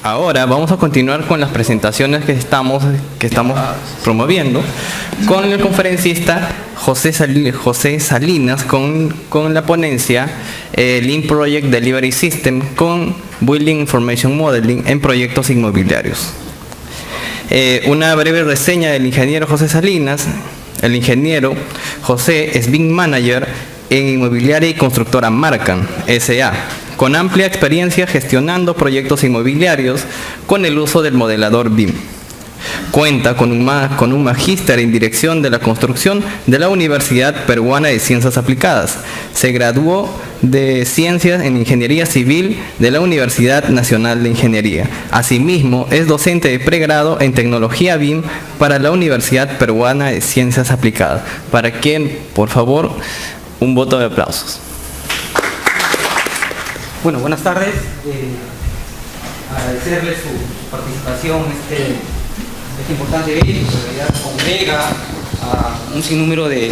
Ahora vamos a continuar con las presentaciones que estamos promoviendo con el conferencista José Salinas con la ponencia Lean Project Delivery System con Building Information Modeling en proyectos inmobiliarios. Una breve reseña del ingeniero José Salinas. El ingeniero José es BIM Manager en Inmobiliaria y Constructora Marcan, S.A., con amplia experiencia gestionando proyectos inmobiliarios con el uso del modelador BIM. Cuenta con un magíster en Dirección de la Construcción de la Universidad Peruana de Ciencias Aplicadas. Se graduó de Ciencias en Ingeniería Civil de la Universidad Nacional de Ingeniería. Asimismo, es docente de pregrado en Tecnología BIM para la Universidad Peruana de Ciencias Aplicadas. Para quien, por favor, un voto de aplausos. Bueno, buenas tardes. Agradecerles su participación en este importante evento, que ya congrega a un sinnúmero de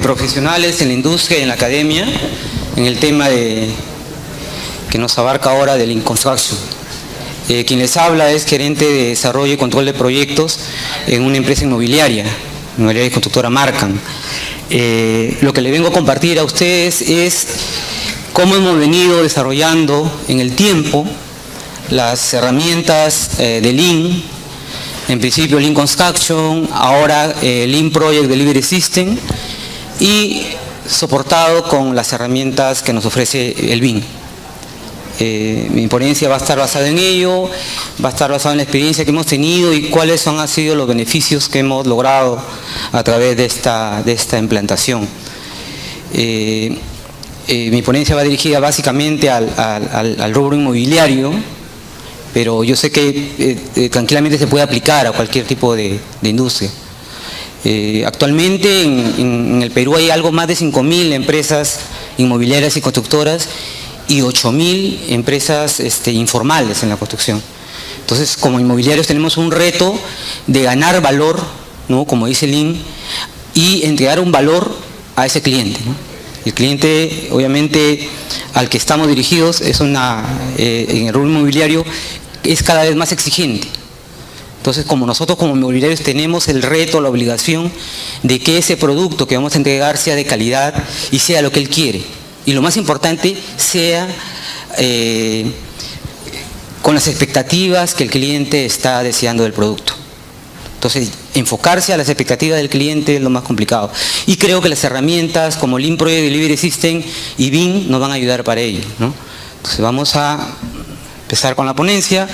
profesionales en la industria y en la academia en el tema que nos abarca ahora del Lean Construction. Quien les habla es gerente de desarrollo y control de proyectos en una empresa inmobiliaria y constructora Marcan. Lo que le vengo a compartir a ustedes es cómo hemos venido desarrollando en el tiempo las herramientas de Lean, en principio Lean Construction, ahora Lean Project Delivery System, y soportado con las herramientas que nos ofrece el BIM. Mi ponencia va a estar basada en ello, va a estar basada en la experiencia que hemos tenido y cuáles han sido los beneficios que hemos logrado a través de esta implantación. Mi ponencia va dirigida básicamente al rubro inmobiliario, pero yo sé que tranquilamente se puede aplicar a cualquier tipo de industria. Actualmente en el Perú hay algo más de 5.000 empresas inmobiliarias y constructoras y 8.000 empresas informales en la construcción. Entonces, como inmobiliarios tenemos un reto de ganar valor, ¿no?, como dice Lean, y entregar un valor a ese cliente, ¿no? El cliente, obviamente, al que estamos dirigidos en el rubro inmobiliario, es cada vez más exigente. Entonces, como nosotros como inmobiliarios tenemos el reto, la obligación de que ese producto que vamos a entregar sea de calidad y sea lo que él quiere. Y lo más importante, sea con las expectativas que el cliente está deseando del producto. Entonces, enfocarse a las expectativas del cliente es lo más complicado. Y creo que las herramientas como Lean Project Delivery System y BIM nos van a ayudar para ello, ¿no? Entonces, vamos a empezar con la ponencia.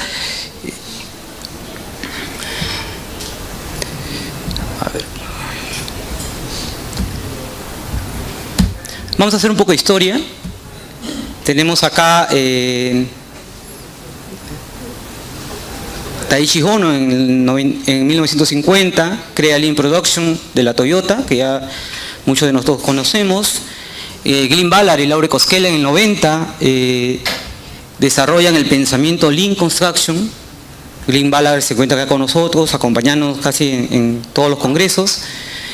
Vamos a hacer un poco de historia. Tenemos acá Taiichi Ohno en 1950 crea Lean Production de la Toyota, que ya muchos de nosotros conocemos. Glenn Ballard y Laure Koskela en el 90 desarrollan el pensamiento Lean Construction. Glenn Ballard se encuentra acá con nosotros, acompañándonos casi en todos los congresos.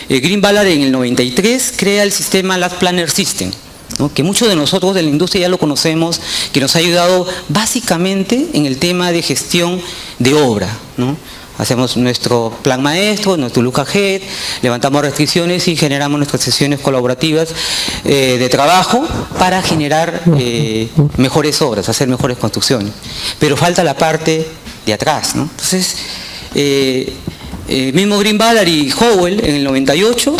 Glenn Ballard en el 93 crea el sistema Lab Planner System, ¿no?, que muchos de nosotros de la industria ya lo conocemos, que nos ha ayudado básicamente en el tema de gestión de obra, ¿no? Hacemos nuestro plan maestro, nuestro look ahead, levantamos restricciones y generamos nuestras sesiones colaborativas de trabajo para generar mejores obras, hacer mejores construcciones. Pero falta la parte de atrás, ¿no? Entonces, mismo Glenn Ballard y Howell en el 98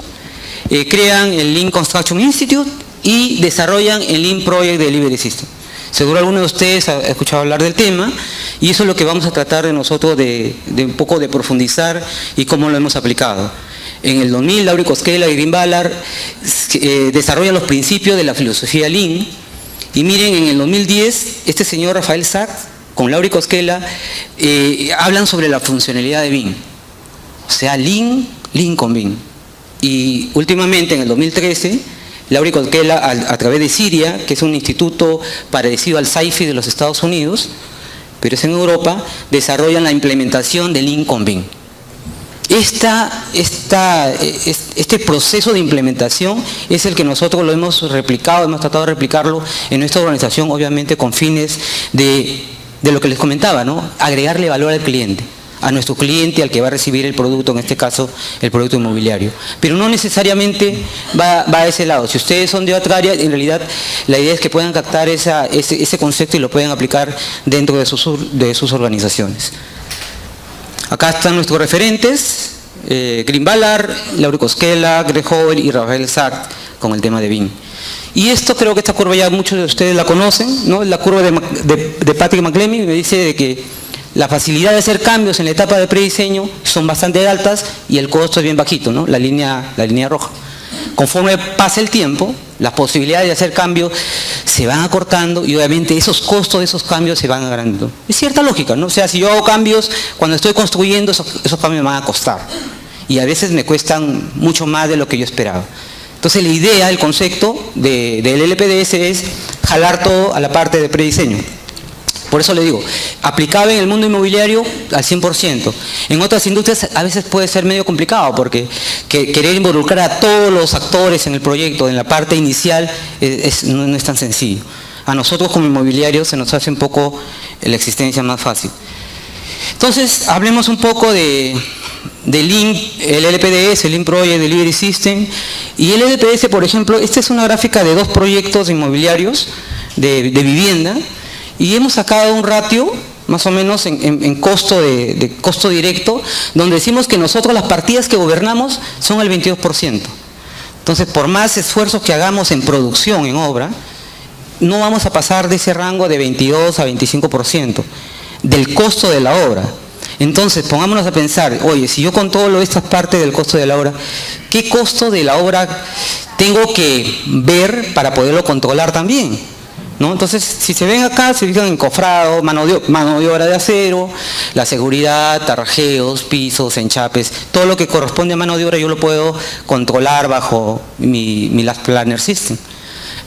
crean el Lean Construction Institute y desarrollan el Lean Project Delivery System. Seguro alguno de ustedes ha escuchado hablar del tema y eso es lo que vamos a tratar de nosotros de un poco de profundizar y cómo lo hemos aplicado. En el 2000, Laure Koskela y Glenn Ballard desarrollan los principios de la filosofía Lean y miren, en el 2010, este señor Rafael Sachs con Laure Koskela hablan sobre la funcionalidad de BIM. O sea, Lean con BIM. Y últimamente, en el 2013, Laure Koskela, a través de Siria, que es un instituto parecido al SAIFI de los Estados Unidos, pero es en Europa, desarrollan la implementación de Lean con BIM. Este proceso de implementación es el que nosotros lo hemos replicado, hemos tratado de replicarlo en nuestra organización, obviamente con fines de de lo que les comentaba, ¿no? Agregarle valor al cliente, a nuestro cliente, al que va a recibir el producto, en este caso el producto inmobiliario. Pero no necesariamente va a ese lado. Si ustedes son de otra área, en realidad la idea es que puedan captar ese concepto y lo puedan aplicar dentro de sus organizaciones. Acá están nuestros referentes, Green Ballard, Laura Cosquela, Greg Howell y Rafael Sachs con el tema de BIM. Y esto, creo que esta curva ya muchos de ustedes la conocen, ¿no? La curva de Patrick McLeming me dice de que la facilidad de hacer cambios en la etapa de prediseño son bastante altas y el costo es bien bajito, ¿no? La línea roja. Conforme pasa el tiempo, las posibilidades de hacer cambios se van acortando y obviamente esos costos de esos cambios se van agrandando. Es cierta lógica, ¿no? O sea, si yo hago cambios, cuando estoy construyendo, esos cambios me van a costar. Y a veces me cuestan mucho más de lo que yo esperaba. Entonces la idea, el concepto del LPDS es jalar todo a la parte de prediseño. Por eso le digo, aplicable en el mundo inmobiliario al 100%. En otras industrias a veces puede ser medio complicado porque querer involucrar a todos los actores en el proyecto, en la parte inicial, no es tan sencillo. A nosotros como inmobiliarios se nos hace un poco la existencia más fácil. Entonces, hablemos un poco de Lean, el LPDS, el Lean Project Delivery System. Y el LPDS, por ejemplo, esta es una gráfica de 2 proyectos inmobiliarios de vivienda. Y hemos sacado un ratio, más o menos en costo de costo directo, donde decimos que nosotros las partidas que gobernamos son el 22%. Entonces, por más esfuerzos que hagamos en producción, en obra, no vamos a pasar de ese rango de 22 a 25% del costo de la obra. Entonces, pongámonos a pensar, oye, si yo controlo estas partes del costo de la obra, ¿qué costo de la obra tengo que ver para poderlo controlar también? ¿No? Entonces, si se ven acá, se fijan en cofrado, mano de obra de acero, la seguridad, tarrajeos, pisos, enchapes, todo lo que corresponde a mano de obra yo lo puedo controlar bajo mi Last Planner System.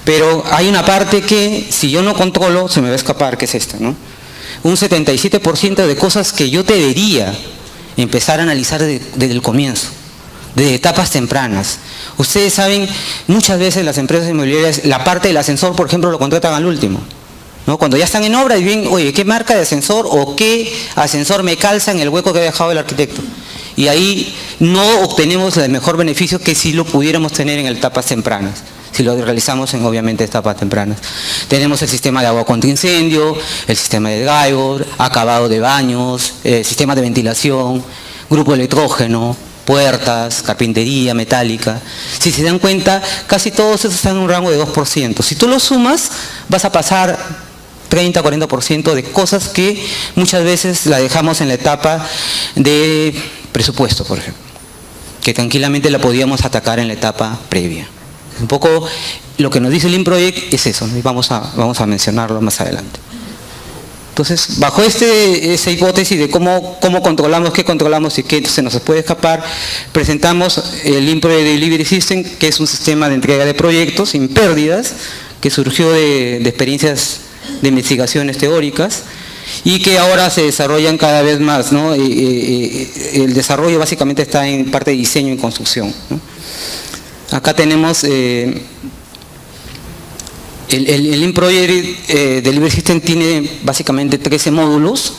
Pero hay una parte que, si yo no controlo, se me va a escapar, que es esta, ¿no? Un 77% de cosas que yo debería empezar a analizar desde el comienzo, desde etapas tempranas. Ustedes saben, muchas veces las empresas inmobiliarias, la parte del ascensor, por ejemplo, lo contratan al último, ¿no? Cuando ya están en obra y ven, oye, ¿qué marca de ascensor o qué ascensor me calza en el hueco que ha dejado el arquitecto? Y ahí no obtenemos el mejor beneficio que si lo pudiéramos tener en etapas tempranas, si lo realizamos en, obviamente, etapas tempranas. Tenemos el sistema de agua contra incendio, el sistema de drywall, acabado de baños, sistema de ventilación, grupo electrógeno, puertas, carpintería metálica. Si se dan cuenta, casi todos esos están en un rango de 2%. Si tú lo sumas, vas a pasar 30-40% de cosas que muchas veces la dejamos en la etapa de presupuesto, por ejemplo, que tranquilamente la podíamos atacar en la etapa previa. Un poco lo que nos dice el Lean Project es eso, y vamos a mencionarlo más adelante. Entonces, bajo esa hipótesis de cómo controlamos, qué controlamos y qué se nos puede escapar, presentamos el Lean Project Delivery System, que es un sistema de entrega de proyectos sin pérdidas, que surgió de experiencias de investigaciones teóricas y que ahora se desarrollan cada vez más, ¿no? El desarrollo básicamente está en parte de diseño y construcción, ¿no? Acá tenemos el Lean Project Delivery System tiene básicamente 13 módulos,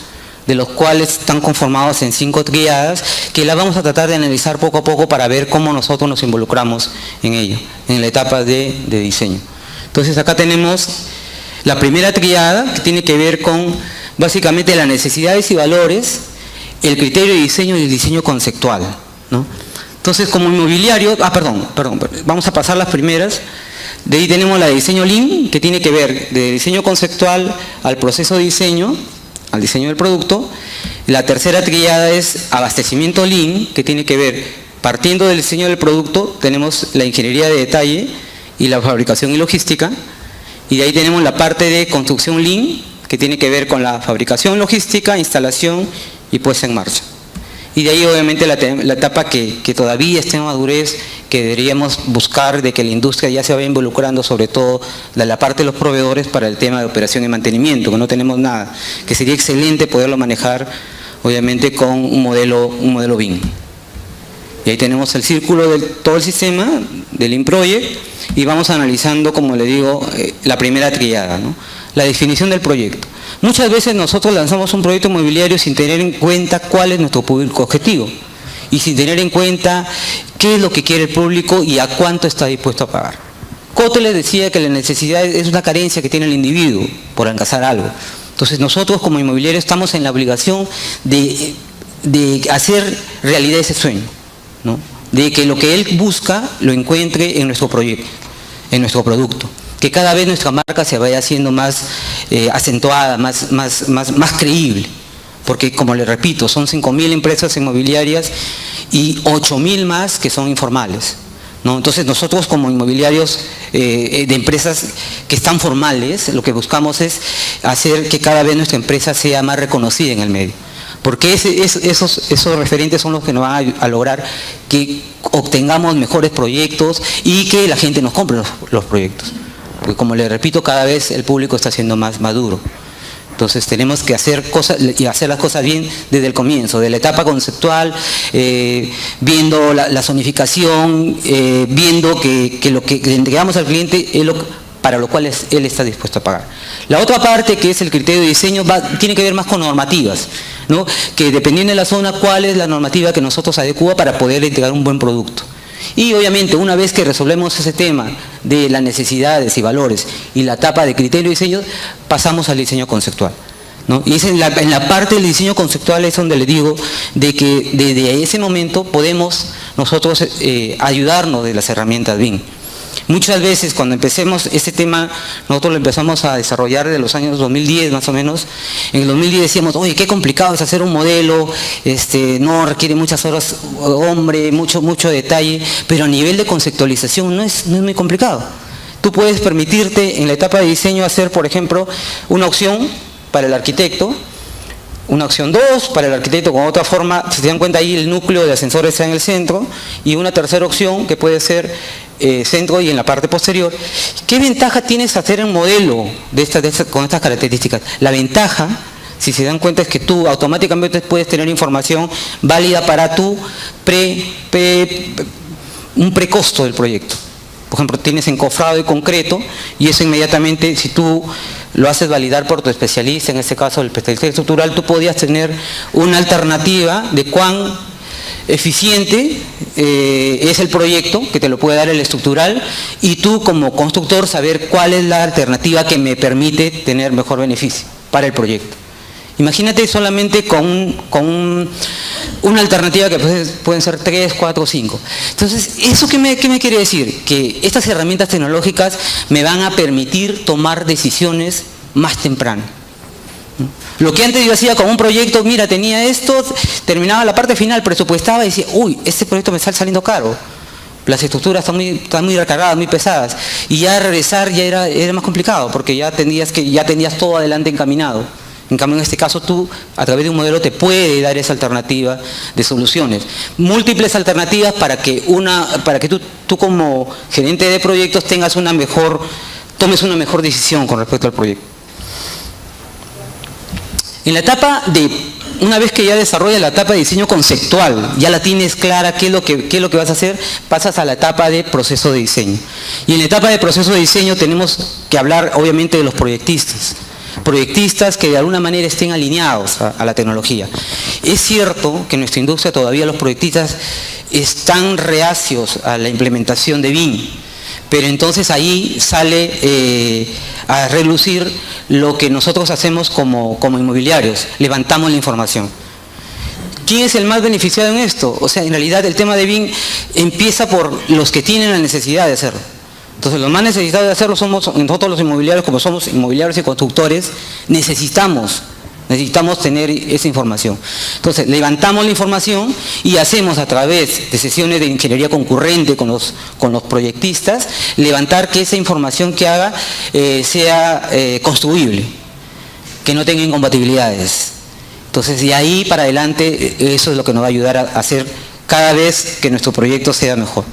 de los cuales están conformados en 5 triadas, que las vamos a tratar de analizar poco a poco para ver cómo nosotros nos involucramos en ello, en la etapa de diseño. Entonces acá tenemos la primera triada, que tiene que ver con básicamente las necesidades y valores, el criterio de diseño y el diseño conceptual, ¿no? Entonces, como inmobiliario, vamos a pasar las primeras. De ahí tenemos la de diseño Lean, que tiene que ver de diseño conceptual al proceso de diseño, al diseño del producto. La tercera triada es abastecimiento Lean, que tiene que ver, partiendo del diseño del producto, tenemos la ingeniería de detalle y la fabricación y logística. Y de ahí tenemos la parte de construcción Lean, que tiene que ver con la fabricación, logística, instalación y puesta en marcha. Y de ahí obviamente la etapa que todavía está en madurez, que deberíamos buscar de que la industria ya se vaya involucrando, sobre todo de la parte de los proveedores, para el tema de operación y mantenimiento, que no tenemos nada, que sería excelente poderlo manejar obviamente con un modelo BIM. Y ahí tenemos el círculo de todo el sistema del Lean Project y vamos analizando, como le digo, la primera triada, ¿no? la definición del proyecto. Muchas veces nosotros lanzamos un proyecto inmobiliario sin tener en cuenta cuál es nuestro público objetivo y sin tener en cuenta qué es lo que quiere el público y a cuánto está dispuesto a pagar. Cote les decía que la necesidad es una carencia que tiene el individuo por alcanzar algo. Entonces nosotros como inmobiliarios estamos en la obligación de hacer realidad ese sueño, ¿no? De que lo que él busca lo encuentre en nuestro proyecto, en nuestro producto. Que cada vez nuestra marca se vaya haciendo más acentuada, más creíble. Porque, como le repito, son 5.000 empresas inmobiliarias y 8.000 más que son informales, ¿no? Entonces nosotros como inmobiliarios de empresas que están formales, lo que buscamos es hacer que cada vez nuestra empresa sea más reconocida en el medio. Porque esos referentes son los que nos van a lograr que obtengamos mejores proyectos y que la gente nos compre los proyectos. Porque, como le repito, cada vez el público está siendo más maduro. Entonces tenemos que hacer cosas y hacer las cosas bien desde el comienzo, de la etapa conceptual, viendo la zonificación, viendo que lo que le entregamos al cliente es para lo cual él está dispuesto a pagar. La otra parte, que es el criterio de diseño, tiene que ver más con normativas, ¿no? Que dependiendo de la zona, cuál es la normativa que nosotros adecuamos para poder entregar un buen producto. Y obviamente, una vez que resolvemos ese tema de las necesidades y valores y la etapa de criterio y diseño, pasamos al diseño conceptual, ¿no? Y es en la parte del diseño conceptual es donde le digo de que desde ese momento podemos nosotros ayudarnos de las herramientas BIM. Muchas veces cuando empecemos este tema, nosotros lo empezamos a desarrollar de los años 2010 más o menos. En el 2010 decíamos, oye, qué complicado es hacer un modelo, no requiere muchas horas, hombre, mucho detalle, pero a nivel de conceptualización no es muy complicado. Tú puedes permitirte en la etapa de diseño hacer, por ejemplo, una opción para el arquitecto, una opción 2 para el arquitecto con otra forma, si se dan cuenta ahí el núcleo de ascensores está en el centro, y una tercera opción que puede ser centro y en la parte posterior. ¿Qué ventaja tienes hacer un modelo con estas características? La ventaja, si se dan cuenta, es que tú automáticamente puedes tener información válida para tu un precosto del proyecto. Por ejemplo, tienes encofrado y concreto, y eso inmediatamente, si tú lo haces validar por tu especialista, en este caso el especialista estructural, tú podías tener una alternativa de cuán eficiente es el proyecto, que te lo puede dar el estructural, y tú como constructor saber cuál es la alternativa que me permite tener mejor beneficio para el proyecto. Imagínate solamente con una alternativa que pueden ser 3, 4, 5. Entonces, ¿eso qué me quiere decir? Que estas herramientas tecnológicas me van a permitir tomar decisiones más temprano. Lo que antes yo hacía con un proyecto, mira, tenía esto, terminaba la parte final, presupuestaba y decía, uy, este proyecto me está saliendo caro. Las estructuras están muy recargadas, muy pesadas. Y ya regresar ya era más complicado, porque ya tenías todo adelante encaminado. En cambio, en este caso, tú, a través de un modelo, te puede dar esa alternativa de soluciones. Múltiples alternativas para que tú como gerente de proyectos tomes una mejor decisión con respecto al proyecto. En la etapa una vez que ya desarrollas la etapa de diseño conceptual, ya la tienes clara qué es lo que vas a hacer, pasas a la etapa de proceso de diseño. Y en la etapa de proceso de diseño tenemos que hablar, obviamente, de los proyectistas. Proyectistas que de alguna manera estén alineados a la tecnología. Es cierto que en nuestra industria todavía los proyectistas están reacios a la implementación de BIM, pero entonces ahí sale a relucir lo que nosotros hacemos como inmobiliarios, levantamos la información. ¿Quién es el más beneficiado en esto? O sea, en realidad el tema de BIM empieza por los que tienen la necesidad de hacerlo. Entonces, los más necesitados de hacerlo somos nosotros los inmobiliarios, como somos inmobiliarios y constructores, necesitamos tener esa información. Entonces, levantamos la información y hacemos a través de sesiones de ingeniería concurrente con los proyectistas, levantar que esa información que haga sea construible, que no tenga incompatibilidades. Entonces, de ahí para adelante, eso es lo que nos va a ayudar a hacer cada vez que nuestro proyecto sea mejor.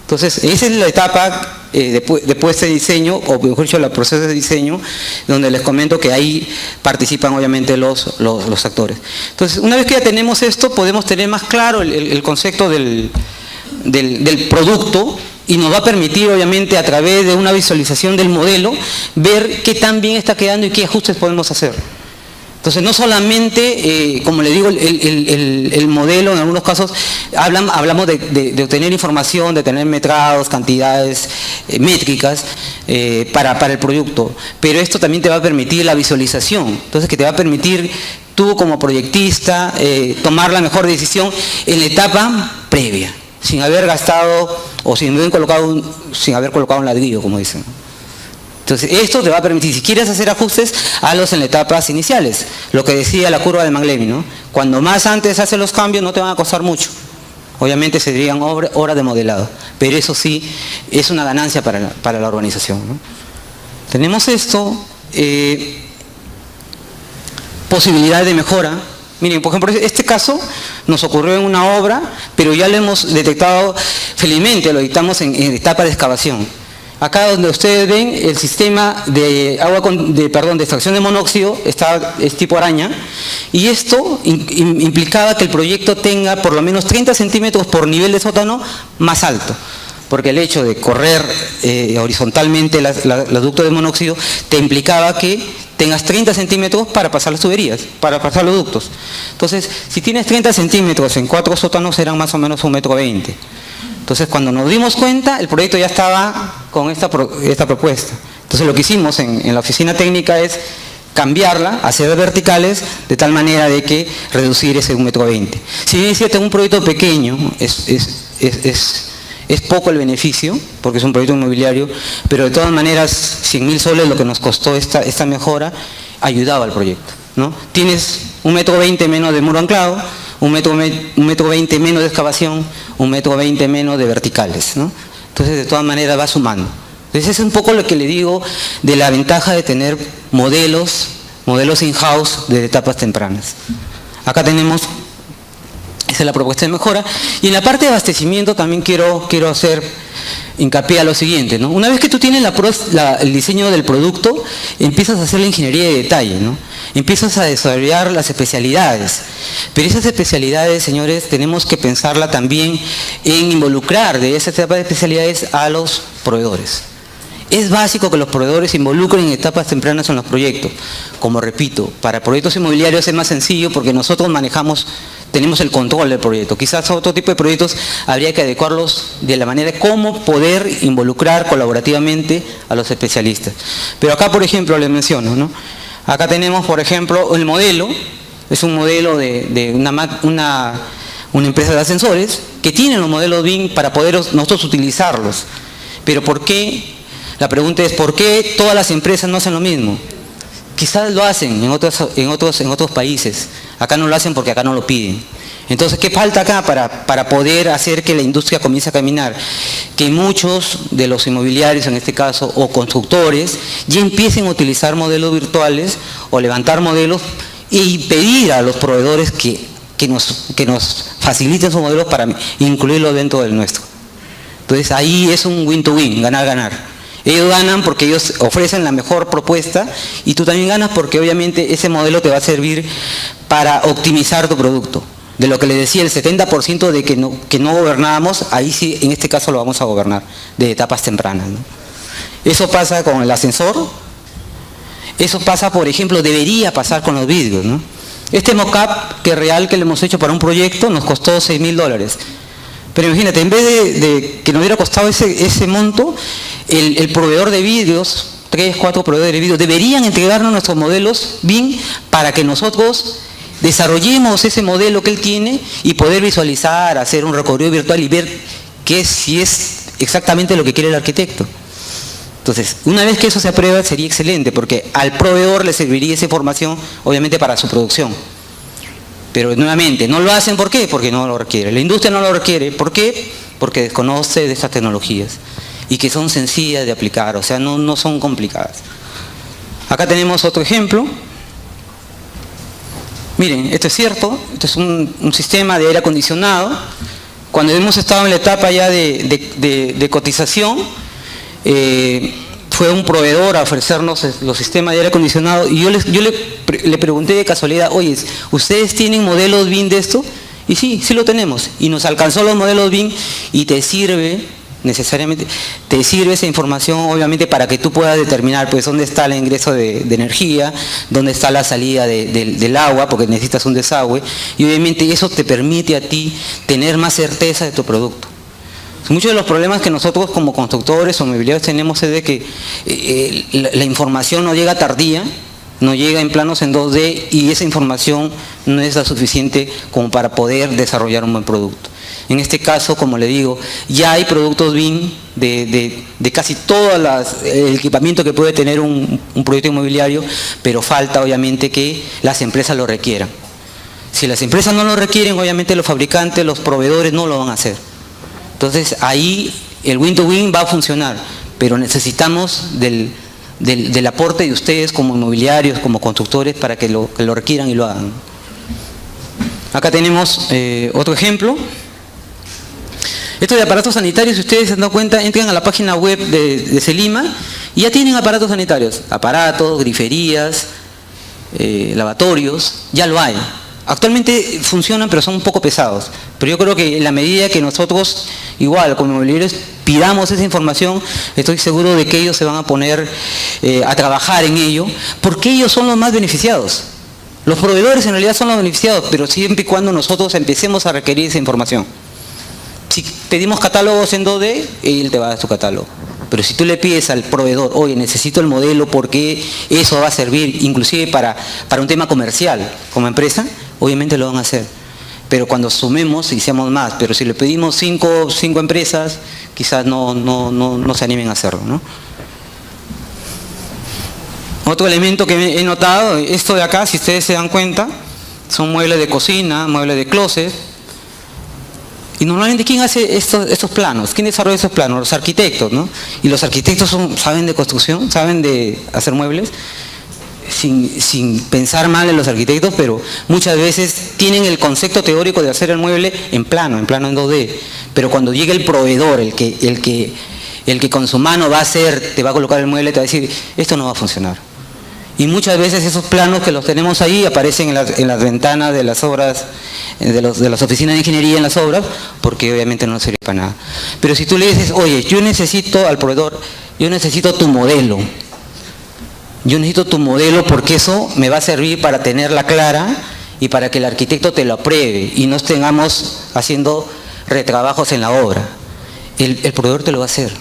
Entonces, esa es la etapa de puesta de diseño, o mejor dicho, el proceso de diseño, donde les comento que ahí participan obviamente los actores. Entonces, una vez que ya tenemos esto, podemos tener más claro el concepto del producto, y nos va a permitir, obviamente, a través de una visualización del modelo, ver qué tan bien está quedando y qué ajustes podemos hacer. Entonces, no solamente, como le digo, el modelo, en algunos casos, hablamos de obtener información, de tener metrados, cantidades métricas para el producto, pero esto también te va a permitir la visualización, entonces que te va a permitir tú como proyectista tomar la mejor decisión en la etapa previa, sin haber gastado o sin haber colocado un ladrillo, como dicen. Entonces, esto te va a permitir, si quieres hacer ajustes, hazlos en las etapas iniciales. Lo que decía la curva de Manglevy, ¿no? Cuando más antes haces los cambios, no te van a costar mucho. Obviamente serían horas de modelado, pero eso sí es una ganancia para la organización, ¿no? Tenemos esto, posibilidad de mejora. Miren, por ejemplo, este caso nos ocurrió en una obra, pero ya lo hemos detectado, felizmente lo detectamos en etapa de excavación. Acá donde ustedes ven el sistema de de extracción de monóxido es tipo araña, y esto implicaba que el proyecto tenga por lo menos 30 centímetros por nivel de sótano más alto, porque el hecho de correr horizontalmente el ducto de monóxido te implicaba que tengas 30 centímetros para pasar las tuberías, para pasar los ductos. Entonces, si tienes 30 centímetros en 4 sótanos, serán más o menos 1,20 m. Entonces, cuando nos dimos cuenta, el proyecto ya estaba con esta propuesta. Entonces, lo que hicimos en la oficina técnica es cambiarla, hacer verticales, de tal manera de que reducir ese 1,20 m. Si bien es cierto, en un proyecto pequeño es poco el beneficio, porque es un proyecto inmobiliario, pero de todas maneras, 100.000 soles lo que nos costó esta mejora, ayudaba al proyecto, ¿no? Tienes 1,20 m menos de muro anclado, 1,20 m menos de excavación, 1,20 m menos de verticales, ¿no? Entonces, de todas maneras, va sumando. Entonces, es un poco lo que le digo de la ventaja de tener modelos in-house de etapas tempranas. Acá tenemos, esa es la propuesta de mejora. Y en la parte de abastecimiento también quiero hacer hincapié a lo siguiente, ¿no? Una vez que tú tienes el diseño del producto, empiezas a hacer la ingeniería de detalle, ¿no? Empiezas a desarrollar las especialidades. Pero esas especialidades, señores, tenemos que pensarla también en involucrar de esa etapa de especialidades a los proveedores. Es básico que los proveedores se involucren en etapas tempranas en los proyectos. Como repito, para proyectos inmobiliarios es más sencillo porque nosotros tenemos el control del proyecto. Quizás otro tipo de proyectos habría que adecuarlos de la manera de cómo poder involucrar colaborativamente a los especialistas. Pero acá, por ejemplo, les menciono, ¿no? Acá tenemos, por ejemplo, el modelo. Es un modelo de una empresa de ascensores que tiene los modelos BIM para poder nosotros utilizarlos. Pero ¿por qué? La pregunta es, ¿por qué todas las empresas no hacen lo mismo? Quizás lo hacen en otros países. Acá no lo hacen porque acá no lo piden. Entonces, ¿qué falta acá para poder hacer que la industria comience a caminar? Que muchos de los inmobiliarios, en este caso, o constructores, ya empiecen a utilizar modelos virtuales o levantar modelos y pedir a los proveedores que nos faciliten sus modelos para incluirlos dentro del nuestro. Entonces, ahí es un win-to-win, ganar-ganar. Ellos ganan porque ellos ofrecen la mejor propuesta y tú también ganas porque obviamente ese modelo te va a servir para optimizar tu producto. De lo que les decía, el 70% de que no gobernábamos, ahí sí, en este caso lo vamos a gobernar, de etapas tempranas, ¿no? Eso pasa con el ascensor, eso pasa, por ejemplo, debería pasar con los vidrios, ¿no? Este mock-up que le hemos hecho para un proyecto nos costó $6.000. Pero imagínate, en vez de que nos hubiera costado ese monto, el proveedor de vidrios, 3, 4 proveedores de vidrios, deberían entregarnos nuestros modelos BIM para que nosotros desarrollemos ese modelo que él tiene y poder visualizar, hacer un recorrido virtual y ver si es exactamente lo que quiere el arquitecto. Entonces, una vez que eso se aprueba, sería excelente, porque al proveedor le serviría esa información, obviamente, para su producción. Pero nuevamente, no lo hacen, ¿por qué? Porque no lo requiere. La industria no lo requiere. ¿Por qué? Porque desconoce de estas tecnologías y que son sencillas de aplicar, o sea, no son complicadas. Acá tenemos otro ejemplo. Miren, esto es cierto, esto es un sistema de aire acondicionado. Cuando hemos estado en la etapa ya de cotización, fue un proveedor a ofrecernos los sistemas de aire acondicionado y yo le pregunté de casualidad, oye, ¿ustedes tienen modelos BIM de esto? Y sí lo tenemos. Y nos alcanzó los modelos BIM y te sirve necesariamente te sirve esa información, obviamente, para que tú puedas determinar pues dónde está el ingreso de energía, dónde está la salida del agua, porque necesitas un desagüe, y obviamente eso te permite a ti tener más certeza de tu producto. Muchos de los problemas que nosotros como constructores o mobiliarios tenemos es de que la información no llega tardía, no llega en planos en 2D, y esa información no es la suficiente como para poder desarrollar un buen producto. En este caso, como le digo, ya hay productos BIM de casi todo el equipamiento que puede tener un proyecto inmobiliario, pero falta obviamente que las empresas lo requieran. Si las empresas no lo requieren, obviamente los fabricantes, los proveedores no lo van a hacer. Entonces ahí el win-to-win va a funcionar, pero necesitamos del aporte de ustedes como inmobiliarios, como constructores, para que lo requieran y lo hagan. Acá tenemos otro ejemplo. Esto de aparatos sanitarios, si ustedes se han dado cuenta, entran a la página web de Celima y ya tienen aparatos sanitarios, aparatos, griferías, lavatorios, ya lo hay. Actualmente funcionan, pero son un poco pesados. Pero yo creo que en la medida que nosotros, igual, como inmobiliarios, pidamos esa información, estoy seguro de que ellos se van a poner a trabajar en ello, porque ellos son los más beneficiados. Los proveedores en realidad son los beneficiados, pero siempre y cuando nosotros empecemos a requerir esa información. Si pedimos catálogos en 2D, él te va a dar su catálogo. Pero si tú le pides al proveedor, oye, necesito el modelo porque eso va a servir inclusive para un tema comercial como empresa, obviamente lo van a hacer. Pero cuando sumemos y seamos más, pero si le pedimos cinco empresas, quizás no se animen a hacerlo, ¿no? Otro elemento que he notado, esto de acá, si ustedes se dan cuenta, son muebles de cocina, muebles de closet. Y normalmente, ¿quién hace estos planos? ¿Quién desarrolla esos planos? Los arquitectos, ¿no? Y los arquitectos saben de construcción, saben de hacer muebles, sin pensar mal en los arquitectos, pero muchas veces tienen el concepto teórico de hacer el mueble en plano en 2D. Pero cuando llega el proveedor, el que con su mano va a hacer, te va a colocar el mueble, te va a decir, esto no va a funcionar. Y muchas veces esos planos que los tenemos ahí aparecen en las ventanas de las obras, de las oficinas de ingeniería en las obras, porque obviamente no sirve para nada. Pero si tú le dices, oye, yo necesito al proveedor, yo necesito tu modelo. Yo necesito tu modelo porque eso me va a servir para tenerla clara y para que el arquitecto te lo apruebe y no estemos haciendo retrabajos en la obra. El proveedor te lo va a hacer.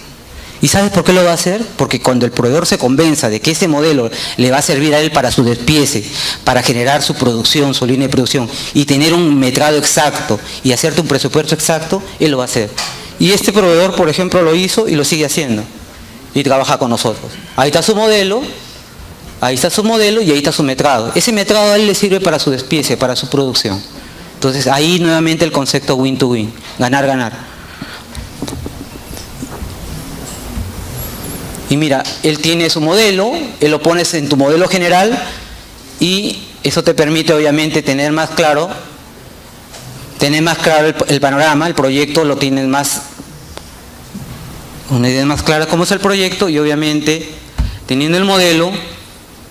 ¿Y sabes por qué lo va a hacer? Porque cuando el proveedor se convenza de que ese modelo le va a servir a él para su despiece, para generar su producción, su línea de producción, y tener un metrado exacto y hacerte un presupuesto exacto, él lo va a hacer. Y este proveedor, por ejemplo, lo hizo y lo sigue haciendo. Y trabaja con nosotros. Ahí está su modelo y ahí está su metrado. Ese metrado a él le sirve para su despiece, para su producción. Entonces ahí nuevamente el concepto win-to-win, ganar-ganar. Y mira, él tiene su modelo, él lo pones en tu modelo general y eso te permite obviamente tener más claro el panorama, el proyecto lo tienes una idea más clara cómo es el proyecto, y obviamente teniendo el modelo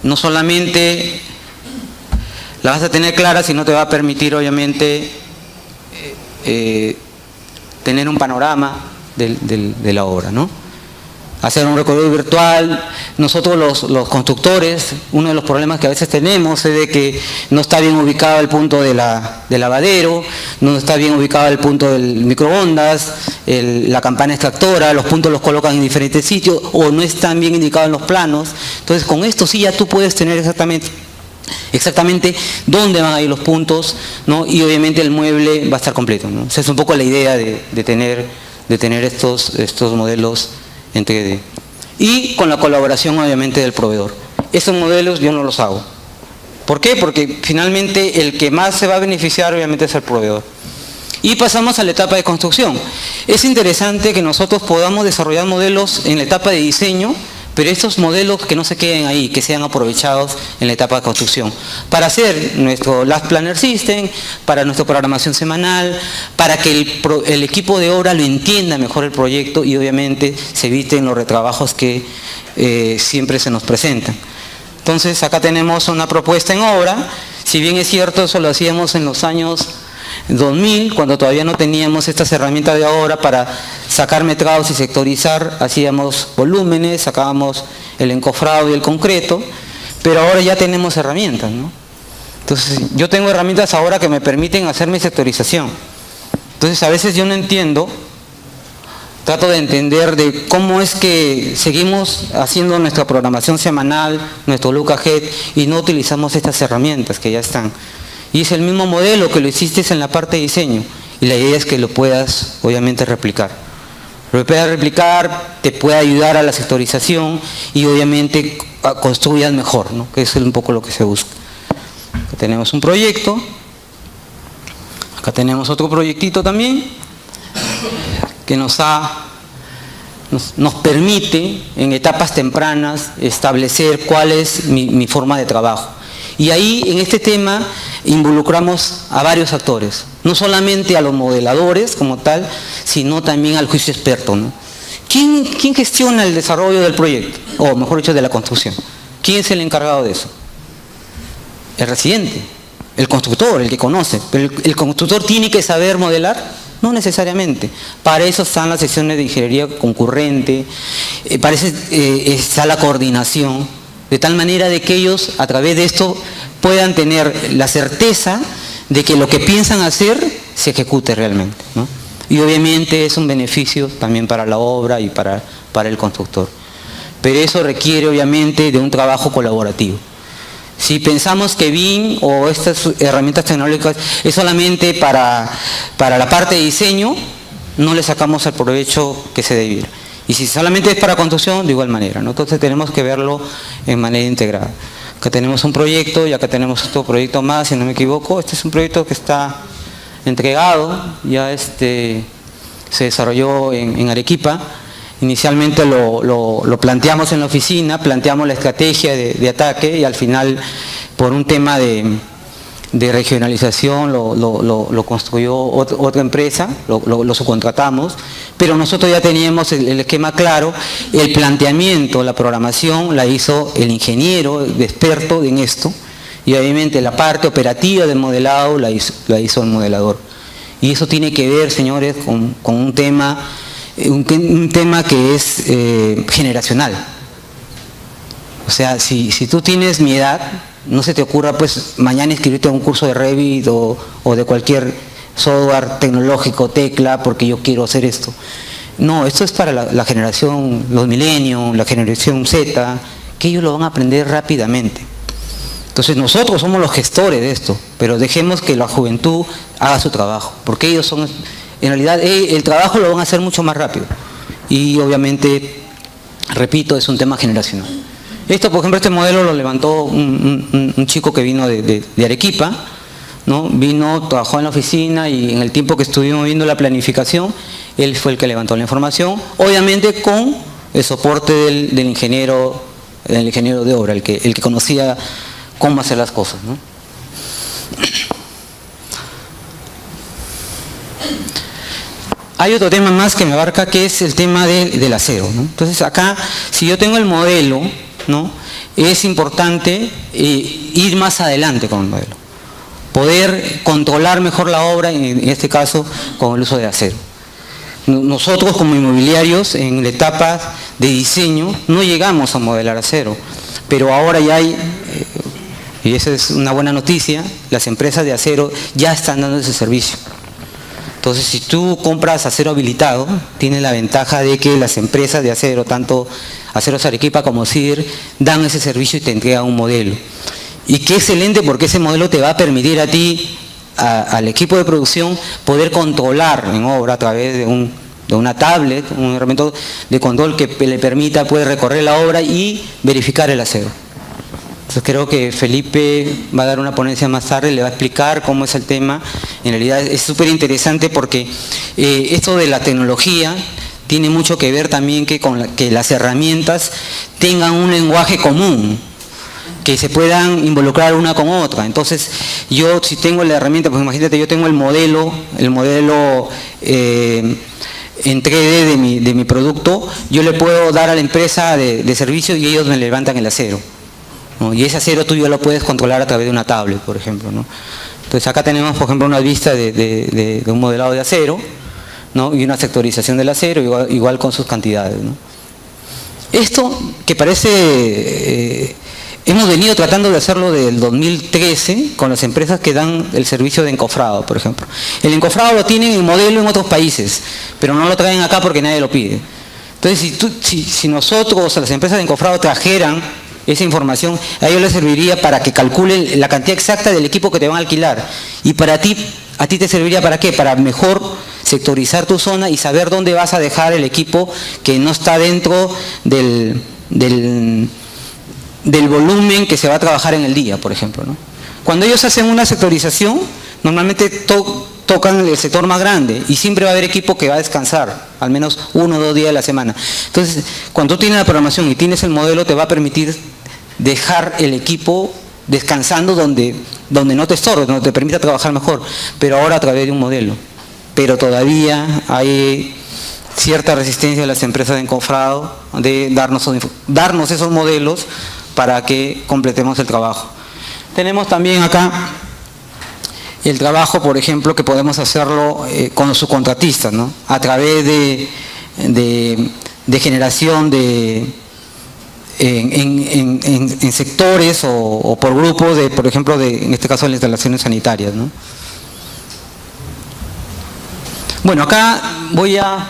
no solamente la vas a tener clara, sino te va a permitir obviamente tener un panorama de la obra, ¿no? Hacer un recorrido virtual. Nosotros los constructores, uno de los problemas que a veces tenemos es de que no está bien ubicado el punto del lavadero, no está bien ubicado el punto del microondas, la campana extractora, los puntos los colocan en diferentes sitios o no están bien indicados en los planos. Entonces con esto sí ya tú puedes tener exactamente dónde van a ir los puntos, ¿no? Y obviamente el mueble va a estar completo, ¿no? Esa es un poco la idea de tener estos modelos en 3D. Y con la colaboración obviamente del proveedor. Esos modelos yo no los hago. ¿Por qué? Porque finalmente el que más se va a beneficiar obviamente es el proveedor. Y pasamos a la etapa de construcción. Es interesante que nosotros podamos desarrollar modelos en la etapa de diseño, pero estos modelos que no se queden ahí, que sean aprovechados en la etapa de construcción, para hacer nuestro Last Planner System, para nuestra programación semanal, para que el equipo de obra lo entienda mejor el proyecto y obviamente se eviten los retrabajos que siempre se nos presentan. Entonces acá tenemos una propuesta en obra. Si bien es cierto, eso lo hacíamos en los años 2000, cuando todavía no teníamos estas herramientas de ahora para sacar metrados y sectorizar, hacíamos volúmenes, sacábamos el encofrado y el concreto, pero ahora ya tenemos herramientas, ¿no? Entonces, yo tengo herramientas ahora que me permiten hacer mi sectorización. Entonces, a veces yo no entiendo, trato de entender de cómo es que seguimos haciendo nuestra programación semanal, nuestro look ahead, y no utilizamos estas herramientas que ya están. Y es el mismo modelo que lo hiciste en la parte de diseño, y la idea es que lo puedas, obviamente, replicar. Lo puedas replicar, te puede ayudar a la sectorización y obviamente construyas mejor, ¿no? Que es un poco lo que se busca. Acá tenemos un proyecto, acá tenemos otro proyectito también, que nos permite en etapas tempranas establecer cuál es mi forma de trabajo. Y ahí en este tema involucramos a varios actores, no solamente a los modeladores como tal, sino también al juicio experto, ¿no? ¿Quién gestiona el desarrollo del proyecto? O mejor dicho, de la construcción. ¿Quién es el encargado de eso? El residente, el constructor, el que conoce. ¿Pero el constructor tiene que saber modelar? No necesariamente. Para eso están las secciones de ingeniería concurrente, para eso está la coordinación, de tal manera de que ellos a través de esto puedan tener la certeza de que lo que piensan hacer se ejecute realmente, ¿no? Y obviamente es un beneficio también para la obra y para el constructor. Pero eso requiere obviamente de un trabajo colaborativo. Si pensamos que BIM o estas herramientas tecnológicas es solamente para la parte de diseño, no le sacamos el provecho que se debiera. Y si solamente es para construcción, de igual manera, ¿no? Entonces tenemos que verlo en manera integrada. Acá tenemos un proyecto y acá tenemos otro proyecto más, si no me equivoco. Este es un proyecto que está entregado, ya se desarrolló en Arequipa. Inicialmente lo planteamos en la oficina, planteamos la estrategia de ataque y al final, por un tema de regionalización, lo construyó otra empresa, lo subcontratamos, pero nosotros ya teníamos el esquema claro, el planteamiento, la programación la hizo el ingeniero, el experto en esto, y obviamente la parte operativa del modelado la hizo el modelador. Y eso tiene que ver, señores, con un tema que es generacional. O sea, si tú tienes mi edad, no se te ocurra pues mañana inscribirte a un curso de Revit o de cualquier software tecnológico, tecla, porque yo quiero hacer esto. No, esto es para la generación, los millennials, la generación Z, que ellos lo van a aprender rápidamente. Entonces nosotros somos los gestores de esto, pero dejemos que la juventud haga su trabajo, porque ellos son, en realidad el trabajo lo van a hacer mucho más rápido. Y obviamente, repito, es un tema generacional. Esto, por ejemplo, este modelo lo levantó un chico que vino de Arequipa, ¿no? Vino, trabajó en la oficina y en el tiempo que estuvimos viendo la planificación, él fue el que levantó la información, obviamente con el soporte del ingeniero de obra, el que conocía cómo hacer las cosas, ¿no? Hay otro tema más que me abarca, que es el tema del acero, ¿no? Entonces acá, si yo tengo el modelo, ¿no? Es importante ir más adelante con el modelo, poder controlar mejor la obra, en este caso con el uso de acero. Nosotros como inmobiliarios en la etapa de diseño no llegamos a modelar acero, pero ahora ya hay, y esa es una buena noticia, las empresas de acero ya están dando ese servicio. Entonces, si tú compras acero habilitado, tienes la ventaja de que las empresas de acero, tanto Aceros Arequipa como CIDR, dan ese servicio y te entregan un modelo. Y qué excelente, porque ese modelo te va a permitir a ti, al equipo de producción, poder controlar en obra a través de una tablet, un herramienta de control que le permita poder recorrer la obra y verificar el acero. Entonces creo que Felipe va a dar una ponencia más tarde, le va a explicar cómo es el tema. En realidad es súper interesante porque esto de la tecnología tiene mucho que ver también que las herramientas tengan un lenguaje común, que se puedan involucrar una con otra. Entonces yo, si tengo la herramienta, pues imagínate, yo tengo el modelo en 3D de mi producto, yo le puedo dar a la empresa de servicio y ellos me levantan el acero, ¿no? Y ese acero tú ya lo puedes controlar a través de una tablet, por ejemplo, ¿no? Entonces acá tenemos, por ejemplo, una vista de un modelado de acero, ¿no? Y una sectorización del acero, igual con sus cantidades, ¿no? Esto que parece, hemos venido tratando de hacerlo desde el 2013 con las empresas que dan el servicio de encofrado, por ejemplo. El encofrado lo tienen en modelo en otros países, pero no lo traen acá porque nadie lo pide. Entonces, si nosotros, las empresas de encofrado, trajeran esa información, a ellos les serviría para que calculen la cantidad exacta del equipo que te van a alquilar. Y a ti te serviría ¿para qué? Para mejor sectorizar tu zona y saber dónde vas a dejar el equipo que no está dentro del volumen que se va a trabajar en el día, por ejemplo, ¿no? Cuando ellos hacen una sectorización, normalmente tocan el sector más grande y siempre va a haber equipo que va a descansar, al menos 1 o 2 días de la semana. Entonces, cuando tú tienes la programación y tienes el modelo, te va a permitir dejar el equipo descansando donde no te estorbe, donde te permita trabajar mejor, pero ahora a través de un modelo. Pero todavía hay cierta resistencia de las empresas de encofrado de darnos esos modelos para que completemos el trabajo. Tenemos también acá el trabajo, por ejemplo, que podemos hacerlo con los subcontratistas, ¿no? A través de generación en sectores o por grupos, por ejemplo, en este caso de las instalaciones sanitarias, ¿no? Bueno, acá voy a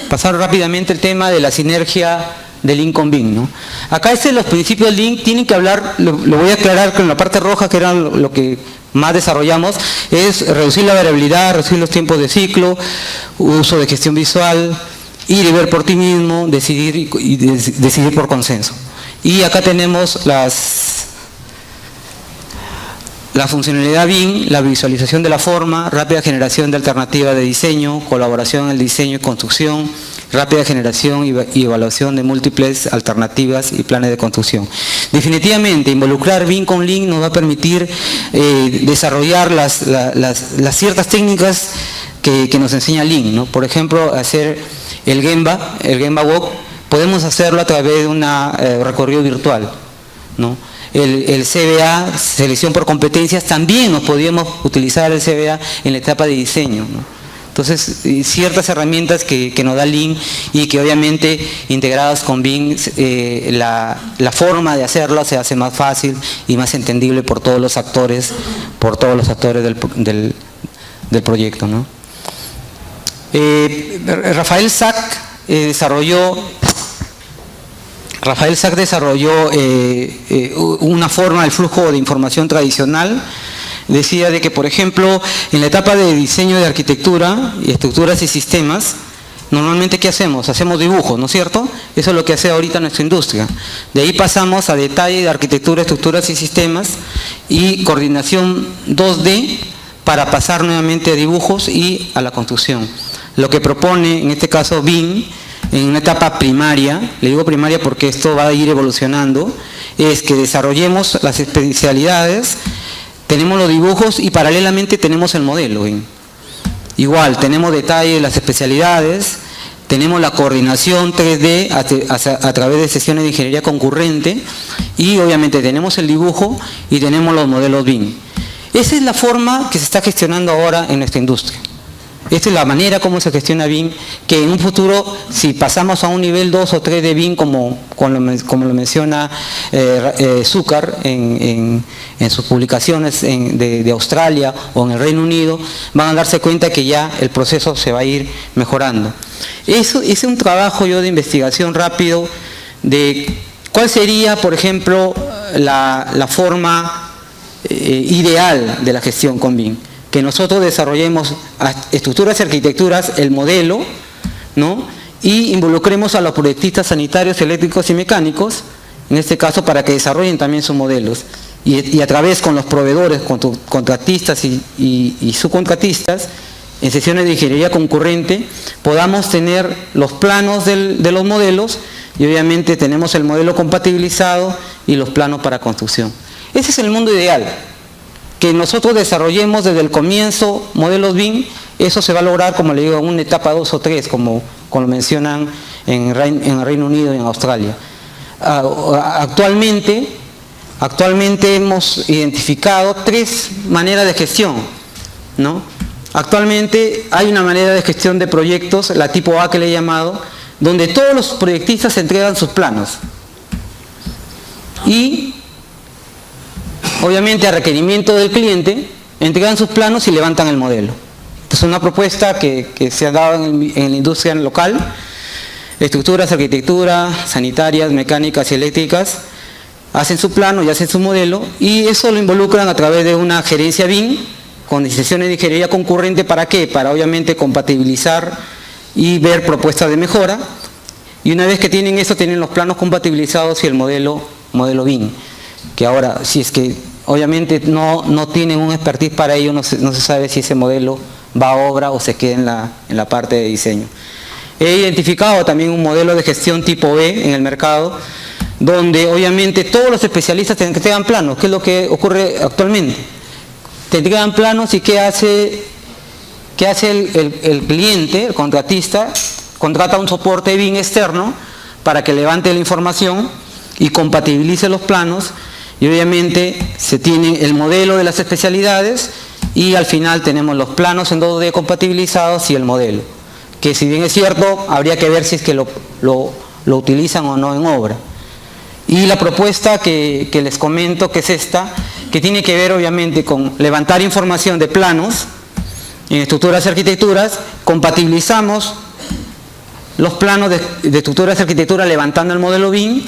pasar rápidamente el tema de la sinergia de Lean con BIM, ¿no? Acá los principios de Lean tienen que hablar, lo voy a aclarar con la parte roja, que era lo que más desarrollamos, es reducir la variabilidad, reducir los tiempos de ciclo, uso de gestión visual, ir y ver por ti mismo, decidir por consenso. Y acá tenemos la funcionalidad BIM, la visualización de la forma, rápida generación de alternativas de diseño, colaboración en el diseño y construcción, rápida generación y evaluación de múltiples alternativas y planes de construcción. Definitivamente, involucrar BIM con Lean nos va a permitir desarrollar las ciertas técnicas que nos enseña Lean, ¿no? Por ejemplo, hacer el Gemba Walk, podemos hacerlo a través de un recorrido virtual, ¿no? El CBA, selección por competencias, también nos podíamos utilizar el CBA en la etapa de diseño, ¿no? Entonces, ciertas herramientas que nos da Lean y que obviamente integradas con BIM, la forma de hacerlo se hace más fácil y más entendible por todos los actores, del proyecto, ¿no? Rafael Sack desarrolló una forma del flujo de información tradicional. Decía de que, por ejemplo, en la etapa de diseño de arquitectura y estructuras y sistemas, normalmente ¿qué hacemos? Hacemos dibujos, ¿no es cierto? Eso es lo que hace ahorita nuestra industria. De ahí pasamos a detalle de arquitectura, estructuras y sistemas y coordinación 2D para pasar nuevamente a dibujos y a la construcción. Lo que propone, en este caso BIM, en una etapa primaria, le digo primaria porque esto va a ir evolucionando, es que desarrollemos las especialidades, tenemos los dibujos y paralelamente tenemos el modelo. Igual, tenemos detalle de las especialidades, tenemos la coordinación 3D a través de sesiones de ingeniería concurrente y obviamente tenemos el dibujo y tenemos los modelos BIM. Esa es la forma que se está gestionando ahora en nuestra industria. Esta es la manera como se gestiona BIM, que en un futuro, si pasamos a un nivel 2 o 3 de BIM, como lo menciona Zucker en sus publicaciones de Australia o en el Reino Unido, van a darse cuenta que ya el proceso se va a ir mejorando. Eso es un trabajo de investigación rápido de cuál sería, por ejemplo, la forma ideal de la gestión con BIM. Que nosotros desarrollemos estructuras y arquitecturas, el modelo, ¿no? Y involucremos a los proyectistas sanitarios, eléctricos y mecánicos, en este caso para que desarrollen también sus modelos. Y a través con los proveedores, contratistas y subcontratistas, en sesiones de ingeniería concurrente, podamos tener los planos de los modelos y obviamente tenemos el modelo compatibilizado y los planos para construcción. Ese es el mundo ideal. Que nosotros desarrollemos desde el comienzo modelos BIM, eso se va a lograr, como le digo, en una etapa 2 o 3, como lo mencionan en el Reino Unido y en Australia. Actualmente, actualmente hemos identificado 3 maneras de gestión, ¿no? Actualmente hay una manera de gestión de proyectos, la tipo A que le he llamado, donde todos los proyectistas entregan sus planos. Y, obviamente, a requerimiento del cliente, entregan sus planos y levantan el modelo. Es una propuesta que se ha dado en la industria local, estructuras, arquitectura, sanitarias, mecánicas y eléctricas, hacen su plano y hacen su modelo, y eso lo involucran a través de una gerencia BIM, con decisiones de ingeniería concurrente. ¿Para qué? Para obviamente compatibilizar y ver propuestas de mejora, y una vez que tienen eso, tienen los planos compatibilizados y el modelo BIM, que ahora, si es que obviamente no tienen un expertise para ello, no se sabe si ese modelo va a obra o se queda en la parte de diseño. He identificado también un modelo de gestión tipo B en el mercado, donde obviamente todos los especialistas te entregan planos, que es lo que ocurre actualmente. Te entregan planos y ¿qué hace el cliente, el contratista? Contrata un soporte BIM externo para que levante la información y compatibilice los planos, y obviamente se tiene el modelo de las especialidades y al final tenemos los planos en 2D compatibilizados y el modelo, que si bien es cierto, habría que ver si es que lo utilizan o no en obra. Y la propuesta que les comento, que es esta, que tiene que ver obviamente con levantar información de planos en estructuras y arquitecturas, compatibilizamos los planos de estructuras y arquitectura levantando el modelo BIM,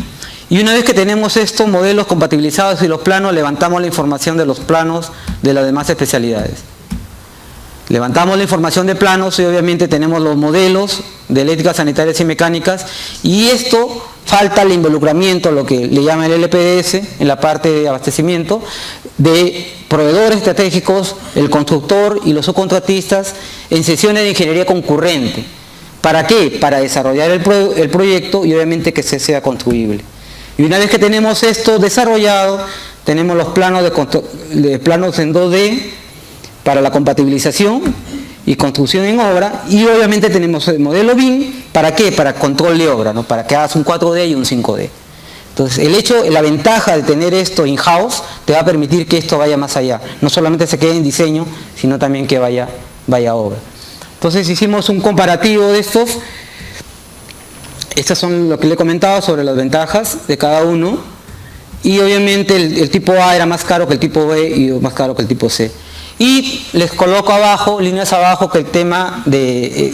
y una vez que tenemos estos modelos compatibilizados y los planos, levantamos la información de los planos de las demás especialidades. Levantamos la información de planos y obviamente tenemos los modelos de eléctricas, sanitarias y mecánicas, y esto falta el involucramiento, lo que le llama el LPDS, en la parte de abastecimiento, de proveedores estratégicos, el constructor y los subcontratistas en sesiones de ingeniería concurrente. ¿Para qué? Para desarrollar el proyecto y obviamente que sea construible. Y una vez que tenemos esto desarrollado, tenemos los planos planos en 2D para la compatibilización y construcción en obra, y obviamente tenemos el modelo BIM. ¿Para qué? Para control de obra, ¿no? Para que hagas un 4D y un 5D. Entonces, la ventaja de tener esto in-house te va a permitir que esto vaya más allá. No solamente se quede en diseño, sino también que vaya a obra. Entonces, hicimos un comparativo de estos. Estas son lo que le he comentado sobre las ventajas de cada uno. Y obviamente el tipo A era más caro que el tipo B y más caro que el tipo C. Y les coloco abajo, líneas abajo, que el tema de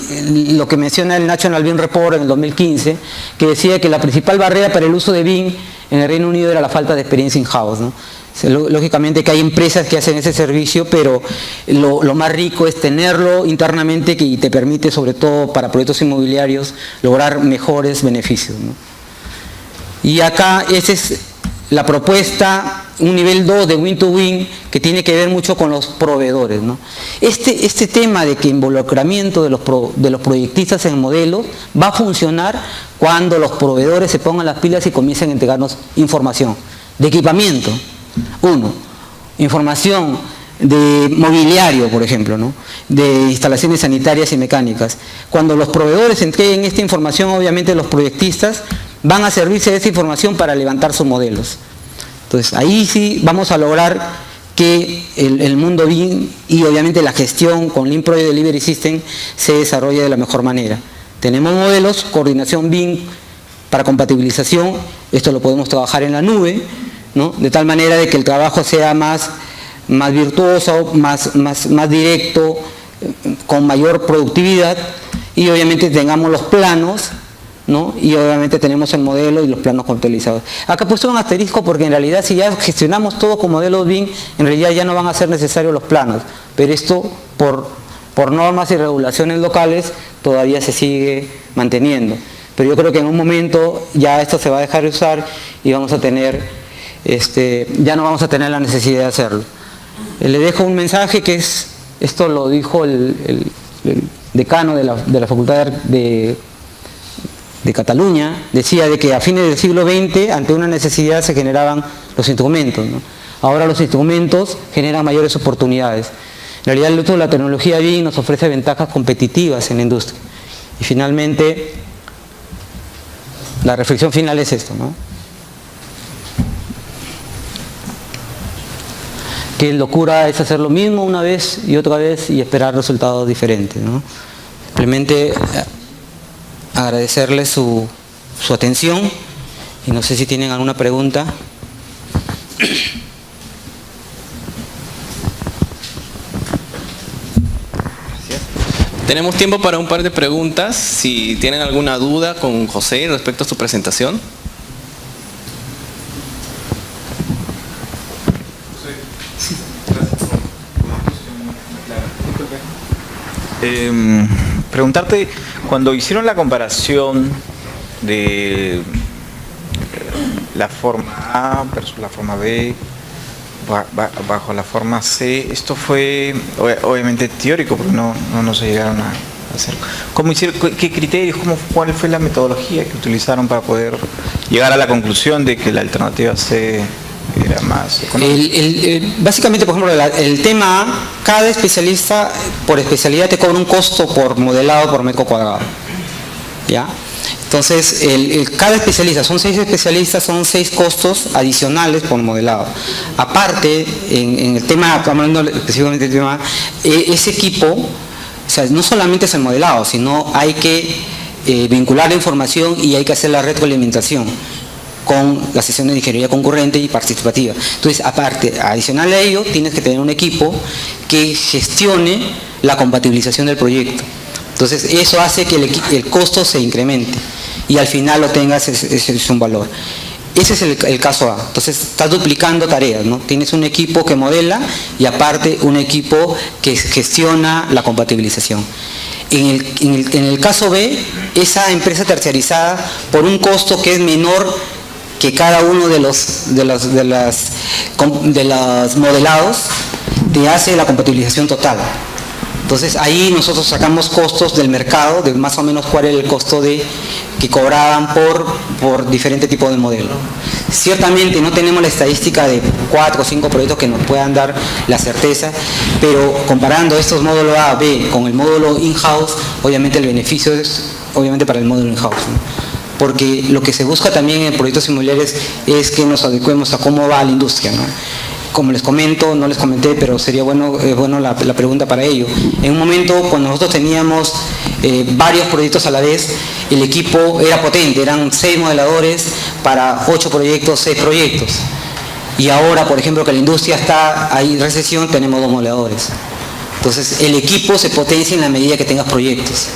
lo que menciona el National BIM Report en el 2015, que decía que la principal barrera para el uso de BIM en el Reino Unido era la falta de experiencia in-house, ¿no? Lógicamente que hay empresas que hacen ese servicio, pero lo más rico es tenerlo internamente, que te permite, sobre todo para proyectos inmobiliarios, lograr mejores beneficios, ¿no? Y acá esa es la propuesta, un nivel 2 de win-to-win, que tiene que ver mucho con los proveedores, ¿no? Este tema de que involucramiento de los proyectistas en modelos va a funcionar cuando los proveedores se pongan las pilas y comiencen a entregarnos información de equipamiento. Información de mobiliario, por ejemplo, ¿no? De instalaciones sanitarias y mecánicas. Cuando los proveedores entreguen esta información, obviamente los proyectistas van a servirse de esta información para levantar sus modelos. Entonces, ahí sí vamos a lograr que el mundo BIM y obviamente la gestión con Lean Project Delivery System se desarrolle de la mejor manera. Tenemos modelos, coordinación BIM para compatibilización, esto lo podemos trabajar en la nube, ¿no? De tal manera de que el trabajo sea más virtuoso, más directo, con mayor productividad, y obviamente tengamos los planos, ¿no? Y obviamente tenemos el modelo y los planos contabilizados. Acá puse un asterisco porque en realidad si ya gestionamos todo con modelos BIM, en realidad ya no van a ser necesarios los planos, pero esto por normas y regulaciones locales todavía se sigue manteniendo. Pero yo creo que en un momento ya esto se va a dejar de usar y vamos a tener, ya no vamos a tener la necesidad de hacerlo. Le dejo un mensaje que es, esto lo dijo el decano de la Facultad de Cataluña, decía de que a fines del siglo XX, ante una necesidad se generaban los instrumentos, ¿no? Ahora los instrumentos generan mayores oportunidades. En realidad el uso de la tecnología BIM nos ofrece ventajas competitivas en la industria. Y finalmente, la reflexión final es esto, ¿no? porque locura es hacer lo mismo una vez y otra vez y esperar resultados diferentes, ¿no? Simplemente agradecerles su atención y no sé si tienen alguna pregunta. Tenemos tiempo para un par de preguntas. Si tienen alguna duda con José respecto a su presentación. Preguntarte, cuando hicieron la comparación de la forma A versus la forma B bajo la forma C, esto fue obviamente teórico porque no se llegaron a hacer. ¿Cómo hicieron? ¿Qué criterios? ¿Cuál fue la metodología que utilizaron para poder llegar a la conclusión de que la alternativa C era más económica? Básicamente, por ejemplo, el tema A, cada especialista por especialidad te cobra un costo por modelado por metro cuadrado, ¿ya? Entonces, cada especialista, son 6 especialistas, son 6 costos adicionales por modelado. Aparte, en el tema, hablando específicamente del tema, ese equipo, o sea, no solamente es el modelado, sino hay que vincular la información y hay que hacer la retroalimentación con la sesión de ingeniería concurrente y participativa. Entonces, aparte, adicional a ello, tienes que tener un equipo que gestione la compatibilización del proyecto. Entonces, eso hace que el costo se incremente y al final lo tengas, es un valor. Ese es el caso A. Entonces, estás duplicando tareas, ¿no? Tienes un equipo que modela y aparte un equipo que gestiona la compatibilización. En el caso B, esa empresa terciarizada, por un costo que es menor que cada uno de los modelados, te hace la compatibilización total. Entonces ahí nosotros sacamos costos del mercado, de más o menos cuál era el costo que cobraban por diferente tipo de modelo. Ciertamente no tenemos la estadística de 4 o 5 proyectos que nos puedan dar la certeza, pero comparando estos módulos A, B con el módulo in-house, obviamente el beneficio es obviamente para el módulo in-house, ¿no? Porque lo que se busca también en proyectos inmobiliarios es que nos adecuemos a cómo va la industria, ¿no? Como les comento, no les comenté, pero sería bueno la pregunta para ello. En un momento, cuando nosotros teníamos varios proyectos a la vez, el equipo era potente, eran 6 modeladores para 8 proyectos, 6 proyectos. Y ahora, por ejemplo, que la industria está ahí en recesión, tenemos 2 modeladores. Entonces, el equipo se potencia en la medida que tengas proyectos.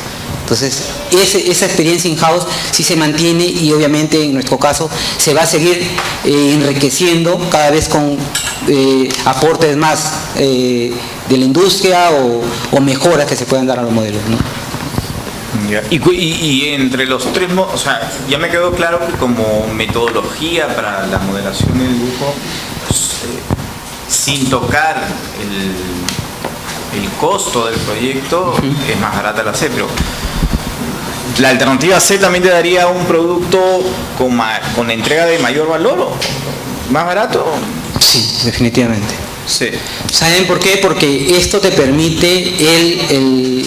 Entonces, esa experiencia in-house sí se mantiene y obviamente en nuestro caso se va a seguir enriqueciendo cada vez con aportes más de la industria o mejoras que se puedan dar a los modelos, ¿no? Y entre los 3, o sea, ya me quedó claro que como metodología para la modelación del dibujo, sin tocar el costo del proyecto, es más barata la C, pero la alternativa C también te daría un producto con entrega de mayor valor, ¿o más barato? Sí, definitivamente. Sí. ¿Saben por qué? Porque esto te permite el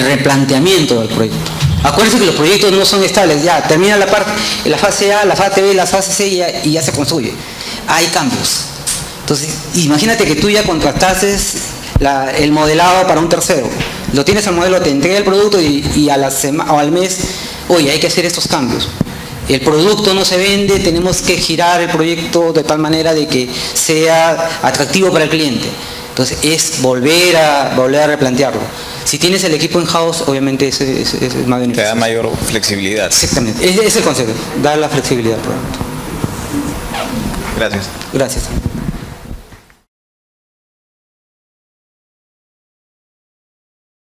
replanteamiento del proyecto. Acuérdense que los proyectos no son estables, ya termina la fase A, la fase B, la fase C y ya se construye. Hay cambios. Entonces, imagínate que tú ya contrataste el modelado para un tercero. Lo tienes al modelo, te entrega el producto y a la semana o al mes, oye, hay que hacer estos cambios. El producto no se vende, tenemos que girar el proyecto de tal manera de que sea atractivo para el cliente. Entonces es volver a replantearlo. Si tienes el equipo in-house, obviamente es más beneficioso. Te da mayor flexibilidad. Exactamente, ese es el concepto, dar la flexibilidad al producto. Gracias. Gracias.